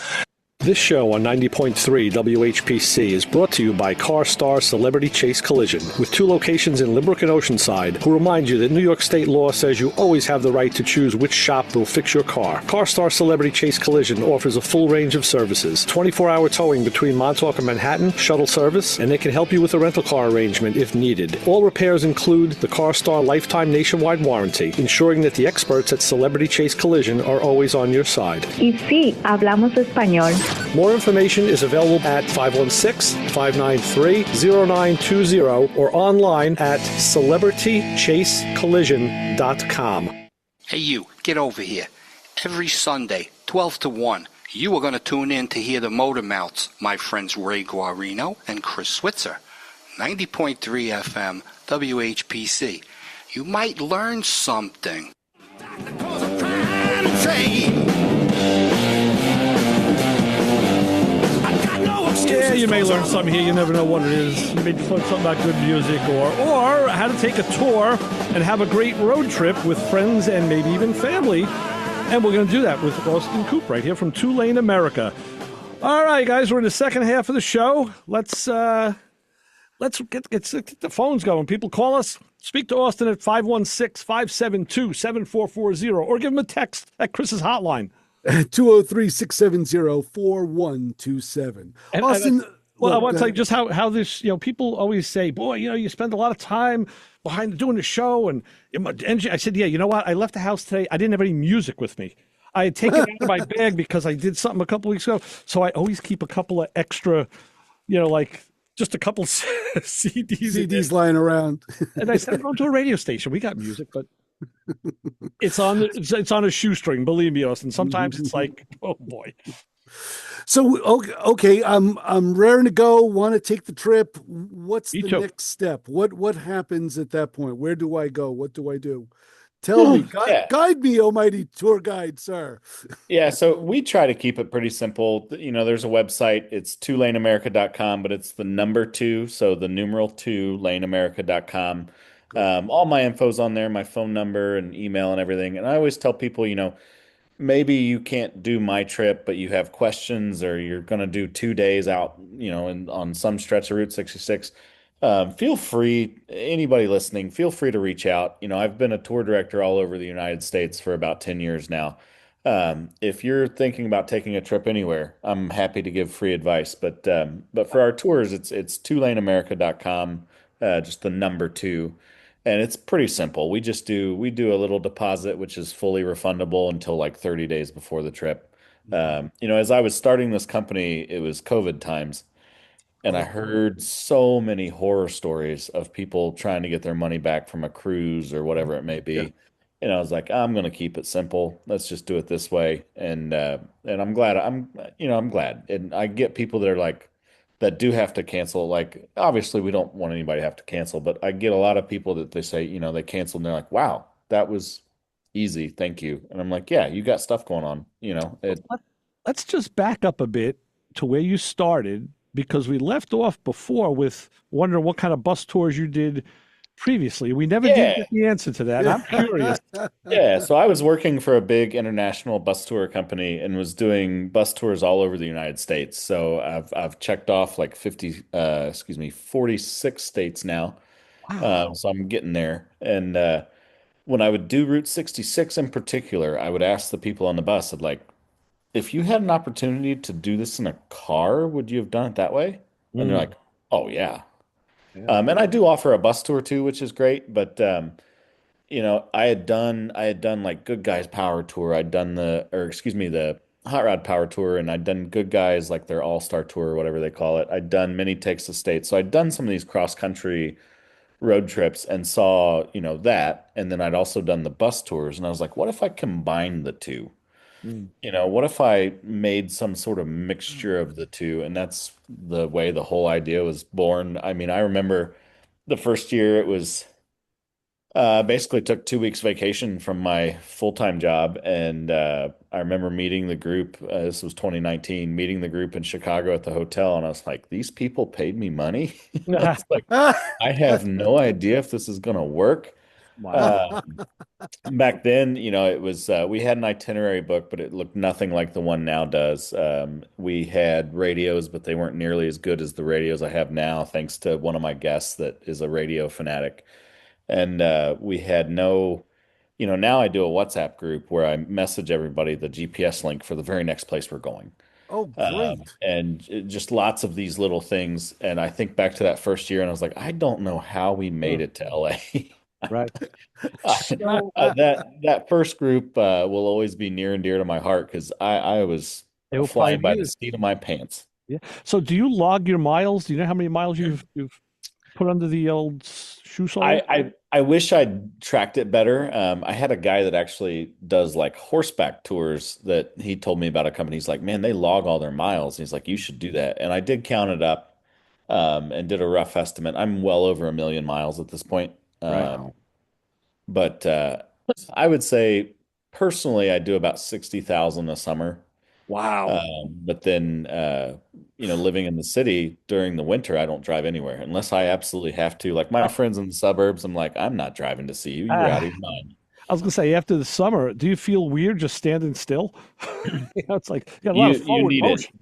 This show on 90.3 WHPC is brought to you by CarStar Celebrity Chase Collision, with 2 locations in Limerick and Oceanside, who remind you that New York state law says you always have the right to choose which shop will fix your car. CarStar Celebrity Chase Collision offers a full range of services, 24-hour towing between Montauk and Manhattan, shuttle service, and they can help you with a rental car arrangement if needed. All repairs include the CarStar lifetime nationwide warranty, ensuring that the experts at Celebrity Chase Collision are always on your side. Y sí, hablamos español. More information is available at 516-593-0920 or online at celebritychasecollision.com. Hey, you, get over here. Every Sunday, 12 to 1, you are going to tune in to hear the Motormouths, my friends Ray Guarino and Chris Switzer. 90.3 FM, WHPC. You might learn something. Yeah, you may learn something here. You never know what it is. You may learn something about good music or how to take a tour and have a great road trip with friends and maybe even family. And we're going to do that with Austin Coop right here from Tulane, America. All right, guys, we're in the second half of the show. Let's get the phones going. People call us. Speak to Austin at 516-572-7440 or give him a text at Chris's hotline. 203-670-4127. Austin, I want to tell you just how this, people always say, boy, you spend a lot of time behind doing the show. And I said, yeah, you know what? I left the house today. I didn't have any music with me. I had taken it out of my bag because I did something a couple weeks ago. So I always keep a couple of extra, just a couple CDs lying around. And I said, I'm going to a radio station. We got music, but it's on a shoestring, believe me, Austin. Sometimes it's like, oh boy. So okay, I'm raring to go. Want to take the trip? What's the next step? What happens at that point? Where do I go? What do I do? Tell me, guide me, almighty tour guide, sir. Yeah, so we try to keep it pretty simple. There's a website. It's twolaneamerica.com, but it's the number 2, so the numeral 2, laneamerica.com. All my info's on there, my phone number and email and everything. And I always tell people, maybe you can't do my trip, but you have questions or you're going to do 2 days out, on some stretch of Route 66. Feel free, anybody listening, feel free to reach out. I've been a tour director all over the United States for about 10 years now. If you're thinking about taking a trip anywhere, I'm happy to give free advice. But for our tours, it's twolaneamerica.com, just the number 2. And it's pretty simple. We do a little deposit, which is fully refundable until like 30 days before the trip. As I was starting this company, it was COVID times. And I heard so many horror stories of people trying to get their money back from a cruise or whatever it may be. Yeah. And I was like, I'm going to keep it simple. Let's just do it this way. And I'm glad I'm glad. And I get people that are like that do have to cancel. Like obviously we don't want anybody to have to cancel, but I get a lot of people that they say, they canceled and they're like, wow, that was easy. Thank you. And I'm like, yeah, you got stuff going on. Let's just back up a bit to where you started because we left off before with wondering what kind of bus tours you did previously. We never did get the answer to that. I'm curious. Yeah, so I was working for a big international bus tour company and was doing bus tours all over the United States. So I've checked off like 46 states now. Wow. So I'm getting there. And when I would do Route 66 in particular, I would ask the people on the bus, I'd like, if you had an opportunity to do this in a car, would you have done it that way? And they're like, oh yeah. And I do offer a bus tour too, which is great. But I had done like Good Guys Power Tour. The Hot Rod Power Tour, and I'd done Good Guys like their All-Star Tour or whatever they call it. I'd done Many Takes the State. So I'd done some of these cross-country road trips and saw, that. And then I'd also done the bus tours. And I was like, what if I combined the two? What if I made some sort of mixture of the two? And that's the way the whole idea was born. I mean, I remember the first year it was basically took 2 weeks vacation from my full-time job. And I remember meeting the group. This was 2019, meeting the group in Chicago at the hotel. And I was like, these people paid me money. I was like, I have no idea if this is going to work. Wow. Back then, it was we had an itinerary book, but it looked nothing like the one now does. We had radios, but they weren't nearly as good as the radios I have now, thanks to one of my guests that is a radio fanatic. And we had no, now I do a WhatsApp group where I message everybody the GPS link for the very next place we're going. Oh, great. Just lots of these little things. And I think back to that first year and I was like, I don't know how we made it to LA. Right. That first group will always be near and dear to my heart because I was flying by the seat of my pants. Yeah. So do you log your miles? Do you know how many miles you've put under the old shoe sole? I wish I'd tracked it better. I had a guy that actually does like horseback tours that he told me about a company. He's like, man, they log all their miles. And he's like, you should do that. And I did count it up and did a rough estimate. I'm well over 1 million miles at this point. Right. But I would say personally, I do about 60,000 a summer. Wow. But then, living in the city during the winter, I don't drive anywhere unless I absolutely have to. Like my friends in the suburbs, I'm like, I'm not driving to see you. You're out of your mind. I was gonna say, after the summer, do you feel weird just standing still? It's like you got a lot of forward motion.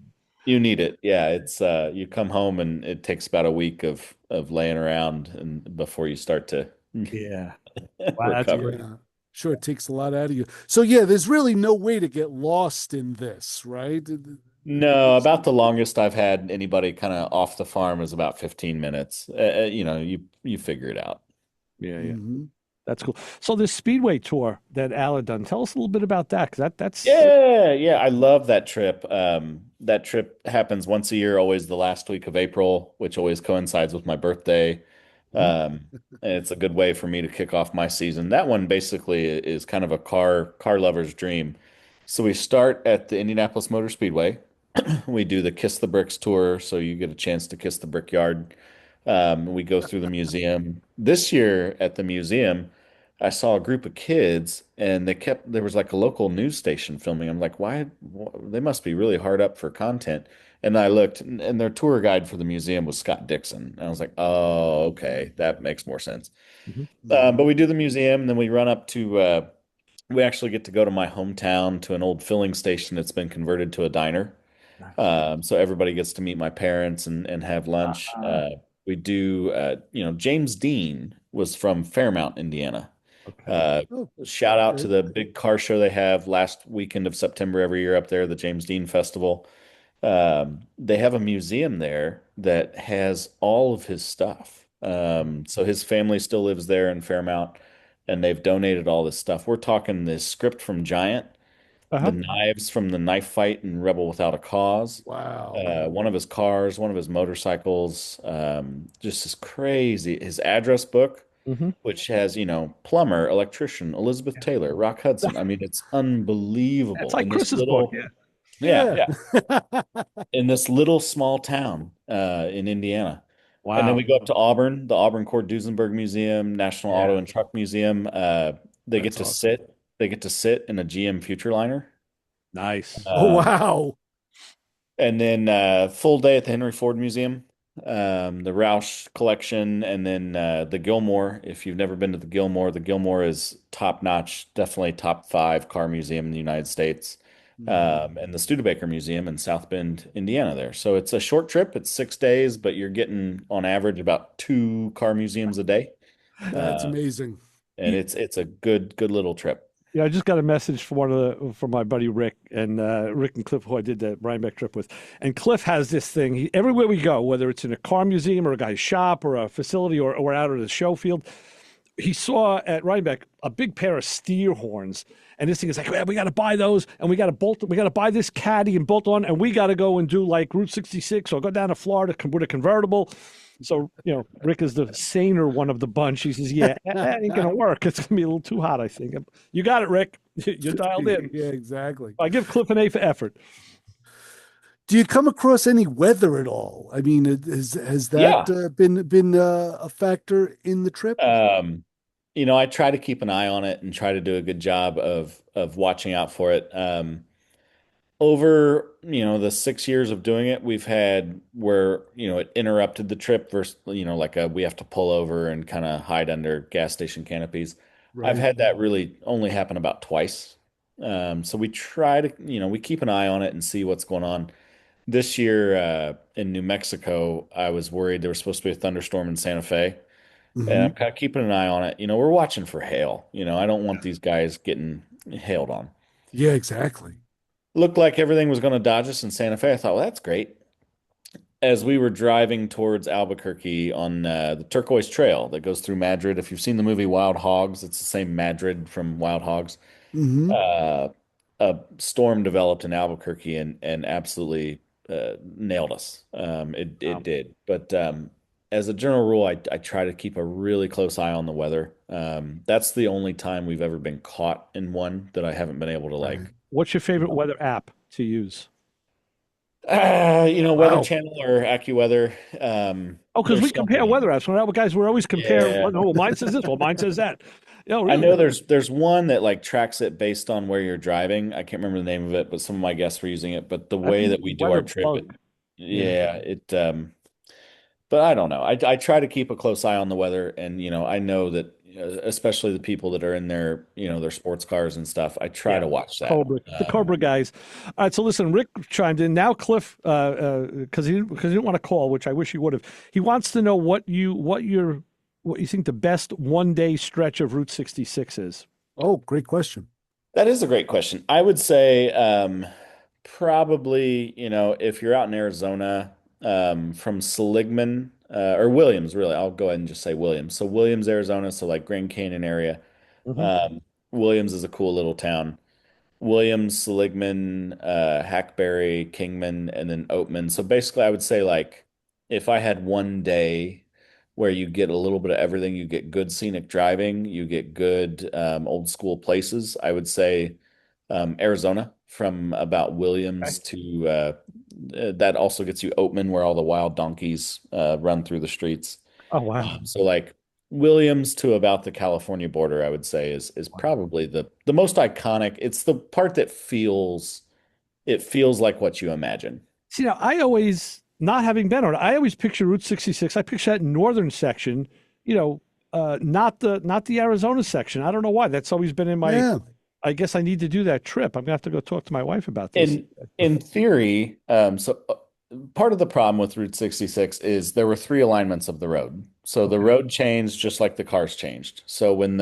You need it. Yeah, it's you come home and it takes about a week of laying around and before you start to recover. Yeah. Sure, it takes a lot out of you. So yeah, there's really no way to get lost in this, right? No, about the longest I've had anybody kind of off the farm is about 15 minutes. You figure it out. Yeah. That's cool. So this Speedway tour that Al had done, tell us a little bit about that, because that's yeah, I love that trip. That trip happens once a year, always the last week of April, which always coincides with my birthday. And it's a good way for me to kick off my season. That one basically is kind of a car lover's dream. So we start at the Indianapolis Motor Speedway. We do the Kiss the Bricks tour, so you get a chance to kiss the brickyard. We go through the museum. This year at the museum, I saw a group of kids, and there was like a local news station filming. I'm like, why? They must be really hard up for content. And I looked, and their tour guide for the museum was Scott Dixon. And I was like, oh, okay, that makes more sense. But we do the museum, and then we run up to, we actually get to go to my hometown to an old filling station that's been converted to a diner. So everybody gets to meet my parents and have lunch. We do, James Dean was from Fairmount, Indiana. Shout out to the big car show they have last weekend of September every year up there, the James Dean Festival. They have a museum there that has all of his stuff. So his family still lives there in Fairmount, and they've donated all this stuff. We're talking this script from Giant, the knives from the knife fight in Rebel Without a Cause. Wow. One of his cars, one of his motorcycles, just as crazy. His address book which has, plumber, electrician, Elizabeth Taylor, Rock Hudson. I mean, it's unbelievable. It's like Chris's book. Yeah. In this little small town in Indiana. Wow. And then we go up to Auburn, the Auburn Cord Duesenberg Museum, National Auto and Truck Museum. They get to sit in a GM Futureliner. Nice. Oh, wow. And then full day at the Henry Ford Museum, the Roush collection, and then the Gilmore. If you've never been to the Gilmore is top notch, definitely top 5 car museum in the United States. And the Studebaker Museum in South Bend, Indiana there. So it's a short trip. It's 6 days, but you're getting on average about 2 car museums a day. That's amazing. And it's a good little trip. Yeah, I just got a message from my buddy Rick and Cliff, who I did the Rhinebeck trip with. And Cliff has this thing. Everywhere we go, whether it's in a car museum or a guy's shop or a facility or out at a show field, he saw at Rhinebeck a big pair of steer horns. And this thing is like, man, we got to buy those, and we got to buy this caddy and bolt on, and we got to go and do like Route 66 or go down to Florida with a convertible. So, Rick is the saner one of the bunch. He says, yeah, that ain't going to work. It's going to be a little too hot, I think. You got it, Rick. You're dialed in. Yeah, exactly. I give Cliff an A for effort. Do you come across any weather at all? I mean, has that been a factor in the trip? I try to keep an eye on it and try to do a good job of watching out for it. Over, the 6 years of doing it, we've had where, it interrupted the trip versus, like we have to pull over and kind of hide under gas station canopies. Right. I've had that really only happen about twice. So we try to, we keep an eye on it and see what's going on. This year in New Mexico, I was worried there was supposed to be a thunderstorm in Santa Fe. And I'm kind of keeping an eye on it. We're watching for hail. I don't want these guys getting hailed on. Yeah, exactly. Looked like everything was going to dodge us in Santa Fe. I thought, well, that's great. As we were driving towards Albuquerque on the Turquoise Trail that goes through Madrid, if you've seen the movie Wild Hogs, it's the same Madrid from Wild Hogs. A storm developed in Albuquerque and absolutely nailed us. It did. But as a general rule, I try to keep a really close eye on the weather. That's the only time we've ever been caught in one that I haven't been able to like. What's your favorite weather app to use? Weather Channel or AccuWeather. Because we compare weather apps. We're always comparing. Yeah. Well, mine says this. Well, mine says that. Really? I know there's one that like tracks it based on where you're driving. I can't remember the name of it, but some of my guests were using it. But the way that we do our trip, but I don't know. I try to keep a close eye on the weather, and I know that especially the people that are in their their sports cars and stuff. I try to watch that. The Cobra guys. All right, so listen, Rick chimed in. Now Cliff, because he didn't want to call, which I wish he would have. He wants to know what you think the best 1-day stretch of Route 66 is. Oh, great question. That is a great question. I would say probably if you're out in Arizona. From Seligman or Williams, really. I'll go ahead and just say Williams. So Williams, Arizona, so like Grand Canyon area. Williams is a cool little town. Williams, Seligman, Hackberry, Kingman, and then Oatman. So basically, I would say like if I had one day where you get a little bit of everything, you get good scenic driving, you get good old school places. I would say Arizona from about Williams to that also gets you Oatman, where all the wild donkeys run through the streets. Oh, wow. So like Williams to about the California border, I would say is probably the most iconic. It's the part that feels like what you imagine. See, now I always, not having been on it, I always picture Route 66. I picture that northern section, not the Arizona section. I don't know why. That's always been in my. Yeah. I guess I need to do that trip. I'm gonna have to go talk to my wife about this. In theory, so part of the problem with Route 66 is there were 3 alignments of the road. So the road changed just like the cars changed. So when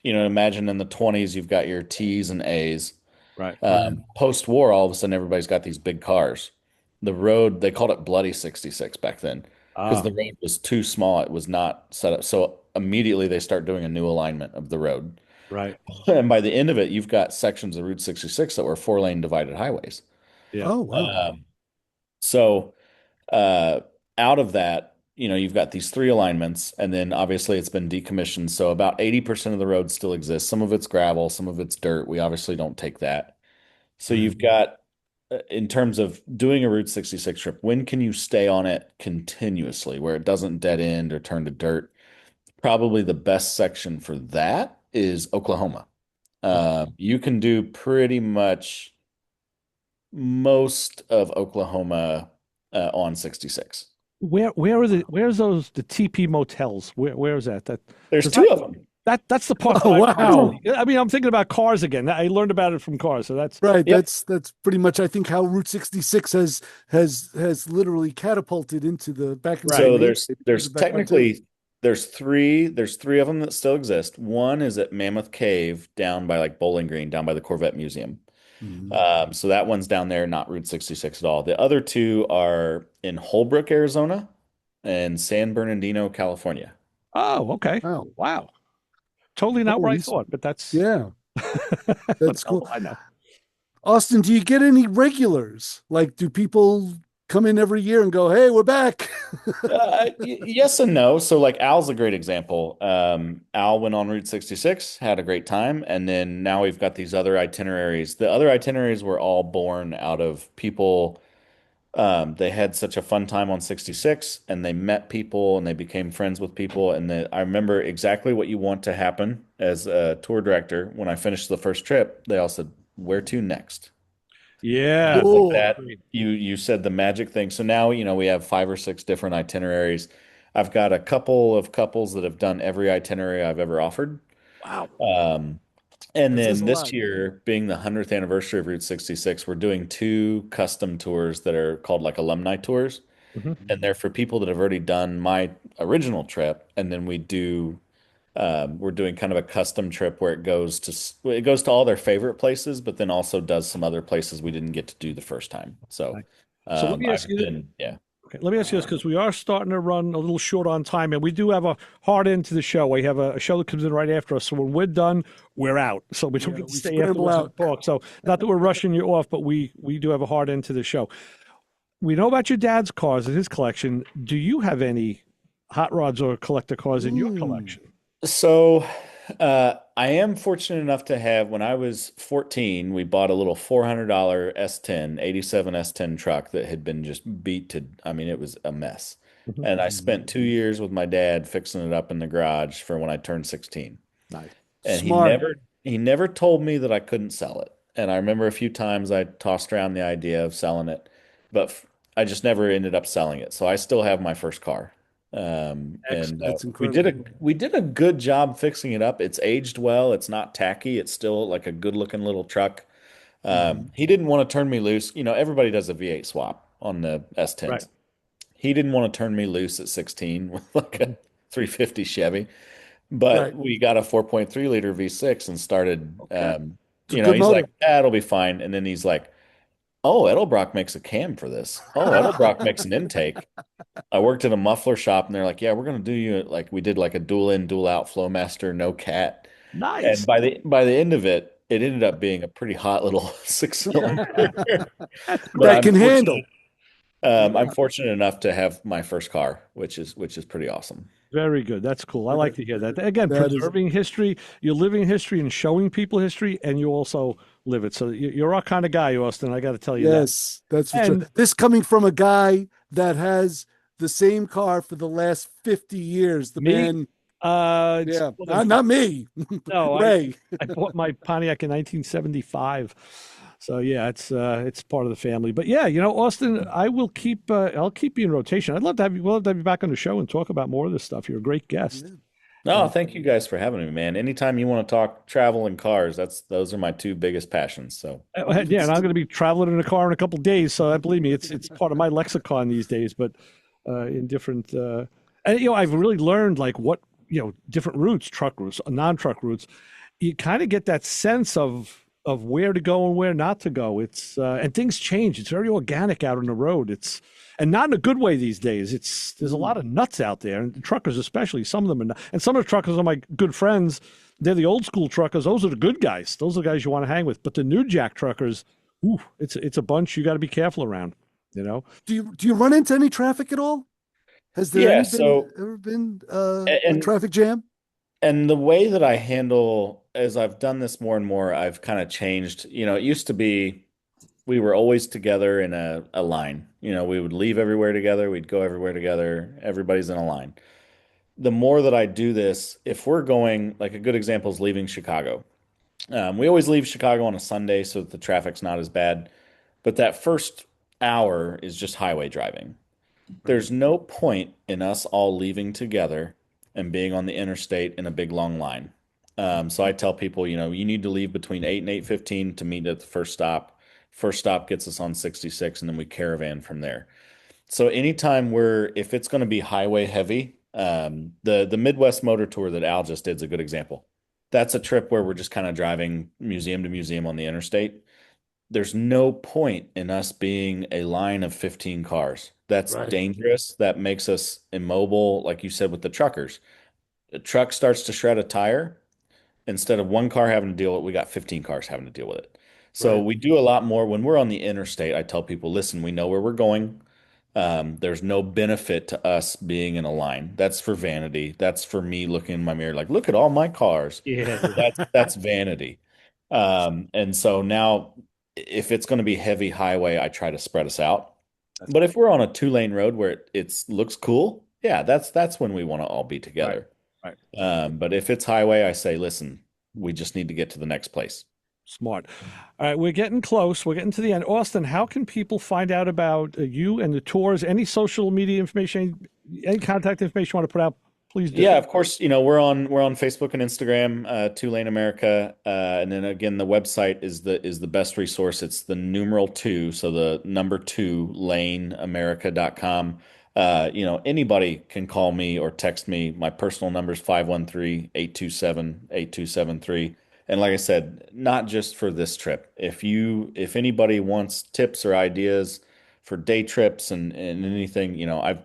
imagine in the 20s, you've got your T's and A's. Right. Post-war, all of a sudden, everybody's got these big cars. The road, they called it Bloody 66 back then because the road was too small. It was not set up. So immediately they start doing a new alignment of the road. Right. And by the end of it, you've got sections of Route 66 that were 4-lane divided highways. Yeah. Oh, wow. So out of that, you've got these three alignments, and then obviously it's been decommissioned. So about 80% of the road still exists. Some of it's gravel, some of it's dirt. We obviously don't take that. So you've got, in terms of doing a Route 66 trip, when can you stay on it continuously where it doesn't dead end or turn to dirt? Probably the best section for that is Oklahoma. You can do pretty much most of Oklahoma on 66. Where's the TP motels? Where is that? There's two of them. That's the part. Oh, wow. I mean, I'm thinking about cars again. I learned about it from cars, so that's right. Yep. That's pretty much, I think, how Route 66 has literally catapulted into the back. So there's technically there's three of them that still exist. One is at Mammoth Cave down by like Bowling Green, down by the Corvette Museum. So that one's down there, not Route 66 at all. The other two are in Holbrook, Arizona, and San Bernardino, California. Oh, okay. Oh, wow. Totally not what I thought, but that's that's cool. I know. Austin, do you get any regulars? Like, do people come in every year and go, "Hey, we're back"? Yes and no. So like Al's a great example. Al went on Route 66, had a great time, and then now we've got these other itineraries. The other itineraries were all born out of people. They had such a fun time on 66, and they met people and they became friends with people. And I remember exactly what you want to happen as a tour director. When I finished the first trip, they all said, "Where to next?" Yeah, like that. You said the magic thing. So now, we have 5 or 6 different itineraries. I've got a couple of couples that have done every itinerary I've ever offered. Wow. And then this year, being the 100th anniversary of Route 66, we're doing 2 custom tours that are called like alumni tours. And they're for people that have already done my original trip. And then we're doing kind of a custom trip where it goes to all their favorite places, but then also does some other places we didn't get to do the first time. So let me ask you. Okay, let me ask you this, because we are starting to run a little short on time, and we do have a hard end to the show. We have a show that comes in right after us. So when we're done, we're out. So we don't get to stay afterwards and talk. So not that we're rushing you off, but we do have a hard end to the show. We know about your dad's cars in his collection. Do you have any hot rods or collector cars in your collection? So I am fortunate enough to have, when I was 14, we bought a little $400 S10, 87 S10 truck that had been just beat to, I mean, it was a mess. And I spent 2 years with my dad fixing it up in the garage for when I turned 16. Nice. And he never told me that I couldn't sell it. And I remember a few times I tossed around the idea of selling it, but I just never ended up selling it. So I still have my first car. That's incredible. we did a good job fixing it up. It's aged well. It's not tacky. It's still like a good looking little truck. He didn't want to turn me loose. Everybody does a V8 swap on the S10s. Right. He didn't want to turn me loose at 16 with like a 350 Chevy, but we got a 4.3 liter V6 and started, he's like, it'll be fine. And then he's like, "Oh, Edelbrock makes a cam for this. Oh, Edelbrock makes an intake." I worked at a muffler shop, and they're like, "Yeah, we're going to do you like we did like a dual in, dual out Flowmaster, no cat." Nice. And by the end of it, it ended up being a pretty hot little 6-cylinder that can handle. I'm fortunate enough to have my first car, which is pretty awesome. Very good. That's cool. I like to hear that. Again, preserving history, you're living history and showing people history, and you also live it. So you're our kind of guy, Austin. I got to tell you that. Yes, that's for sure. This coming from a guy that has the same car for the last 50 years. The man. Not me. No, Ray. I bought my Pontiac in 1975. So yeah, it's part of the family. But yeah, Austin, I'll keep you in rotation. I'd love to have you. We'll have to have you back on the show and talk about more of this stuff. You're a great guest. Yeah. No, thank you guys for having me, man. Anytime you want to talk travel and cars, those are my 2 biggest passions. So yeah, and I'm going to be traveling in a car in a couple of days. So believe me, it's part of my lexicon these days. But in different, and I've really learned like what different routes, truck routes, non-truck routes. You kind of get that sense of where to go and where not to go. It's and things change. It's very organic out on the road. And not in a good way these days. There's a lot of nuts out there, and truckers especially. Some of them and some of the truckers are my good friends. They're the old school truckers. Those are the good guys. Those are the guys you want to hang with. But the new jack truckers, it's a bunch you got to be careful around. Do you run into any traffic at all? Has there so ever been a traffic jam? And the way that I handle, as I've done this more and more, I've kind of changed. It used to be we were always together in a line. We would leave everywhere together, we'd go everywhere together, everybody's in a line. The more that I do this, if we're going, like a good example is leaving Chicago. We always leave Chicago on a Sunday so that the traffic's not as bad. But that first hour is just highway driving. There's no point in us all leaving together and being on the interstate in a big long line. So I tell people, you need to leave between 8 and 8:15 to meet at the first stop. First stop gets us on 66, and then we caravan from there. So anytime if it's going to be highway heavy, the Midwest Motor Tour that Al just did is a good example. That's a trip where we're just kind of driving museum to museum on the interstate. There's no point in us being a line of 15 cars. That's dangerous. That makes us immobile, like you said with the truckers. A truck starts to shred a tire. Instead of one car having to deal with it, we got 15 cars having to deal with it. So we do a lot more. When we're on the interstate, I tell people, listen, we know where we're going. There's no benefit to us being in a line. That's for vanity. That's for me looking in my mirror like, look at all my cars. Yeah. That's vanity. And so now if it's going to be heavy highway, I try to spread us out. But if we're on a 2-lane road where it looks cool, yeah, that's when we want to all be together. Right. But if it's highway, I say, listen, we just need to get to the next place. Smart. All right, we're getting close. We're getting to the end. Austin, how can people find out about you and the tours? Any social media information, any contact information you want to put out? Please do. Yeah, of course. We're on Facebook and Instagram, 2 Lane America, and then again, the website is the best resource. It's the numeral 2, so the number 2 laneamerica.com. Anybody can call me or text me. My personal number is 513-827-8273. And like I said, not just for this trip. If anybody wants tips or ideas for day trips and anything, I've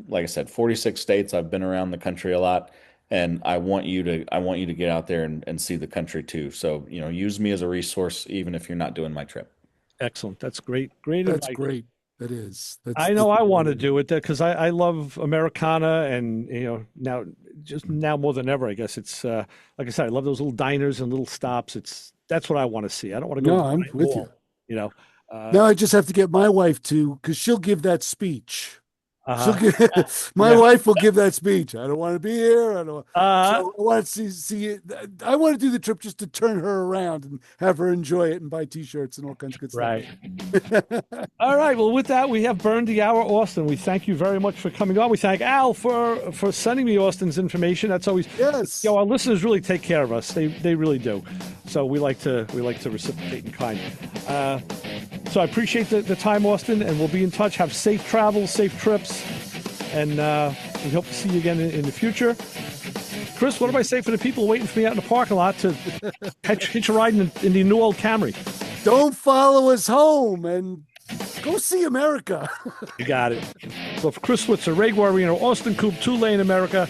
like I said, 46 states. I've been around the country a lot, and I want you to get out there and see the country too. So, use me as a resource, even if you're not doing my trip. Excellent. That's great. Great. That's great. That is. I know I want to do it because I love Americana, and now more than ever, I guess it's like I said, I love those little diners and little stops. That's what I want to see. I don't want to go. No, I'm with you. Now I just have to get my wife to, because she'll give that speech. My wife will give that speech. I don't want to be here. I don't. So I want to see it. I want to do the trip just to turn her around and have her enjoy it and buy T-shirts and all kinds of good stuff. Right. All right. Well, with that, we have burned the hour. Austin, we thank you very much for coming on. We thank Al for sending me Austin's information. That's always our listeners really take care of us. They really do. So we like to reciprocate in kind. So I appreciate the time, Austin, and we'll be in touch. Have safe travels, safe trips, and we hope to see you again in the future. Chris, what do I say for the people waiting for me out in the parking lot to hitch a ride in the new old Camry? Don't follow us home and go see America. You got it. So for Chris Switzer, Ray Guarino, Austin Coop, 2 Lane America,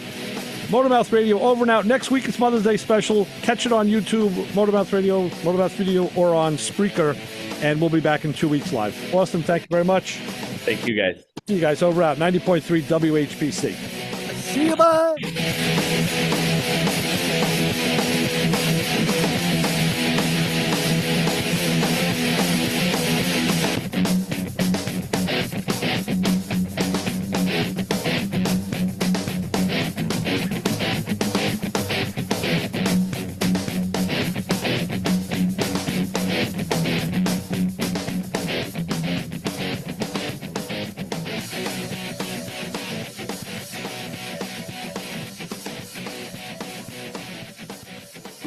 Motormouth Radio over and out. Next week it's Mother's Day special. Catch it on YouTube, Motormouth Radio, Motormouth Video, or on Spreaker. And we'll be back in 2 weeks live. Austin, thank you very much. Thank you, guys. See you guys over out 90.3 WHPC. See you, bye.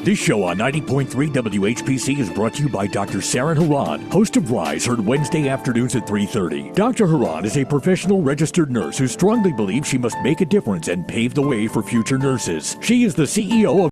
This show on 90.3 WHPC is brought to you by Dr. Saren Haran, host of Rise, heard Wednesday afternoons at 3:30. Dr. Haran is a professional registered nurse who strongly believes she must make a difference and pave the way for future nurses. She is the CEO of